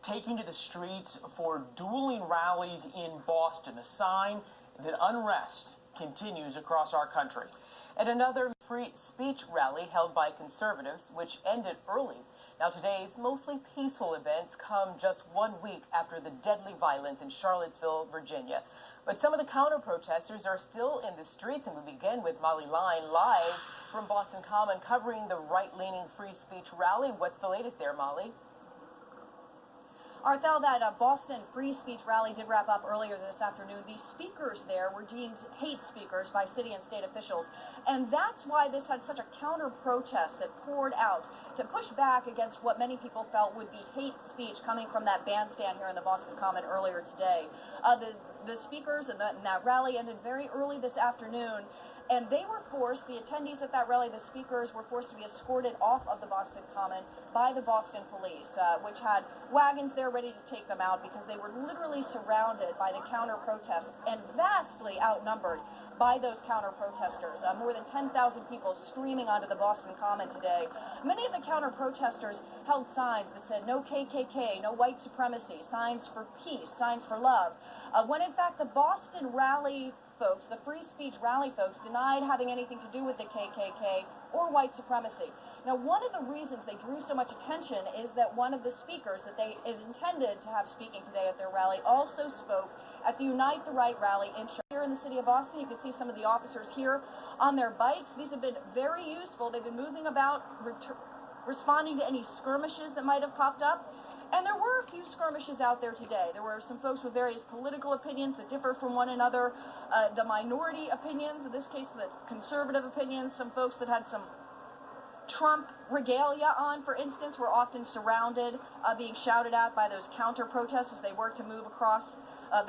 taking to the streets for dueling rallies in Boston, a sign that unrest continues across our country. And another free speech rally held by conservatives, which ended early. Now, today's mostly peaceful events come just 1 week after the deadly violence in Charlottesville, Virginia. But some of the counter-protesters are still in the streets, and we begin with Molly Line live from Boston Common covering the right-leaning free speech rally. What's the latest there, Molly? Arthel, that Boston free speech rally did wrap up earlier this afternoon. The speakers there were deemed hate speakers by city and state officials, and that's why this had such a counter-protest that poured out to push back against what many people felt would be hate speech coming from that bandstand here in the Boston Common earlier today. The speakers and that rally ended very early this afternoon, and they were forced, the attendees at that rally, the speakers were forced to be escorted off of the Boston Common by the Boston police, which had wagons there ready to take them out because they were literally surrounded by the counter-protests and vastly outnumbered by those counter-protesters. More than 10,000 people streaming onto the Boston Common today. Many of the counter-protesters held signs that said no KKK, no white supremacy, signs for peace, signs for love, when in fact the Boston rally folks, the free speech rally folks, denied having anything to do with the KKK or white supremacy. Now, one of the reasons they drew so much attention is that one of the speakers that they intended to have speaking today at their rally also spoke at the Unite the Right rally here in the city of Boston. You can see some of the officers here on their bikes. These have been very useful. They've been moving about, responding to any skirmishes that might have popped up. And there were a few skirmishes out there today. There were some folks with various political opinions that differ from one another, the minority opinions, in this case the conservative opinions, some folks that had some Trump regalia on, for instance, were often surrounded, being shouted at by those counter-protests as they worked to move across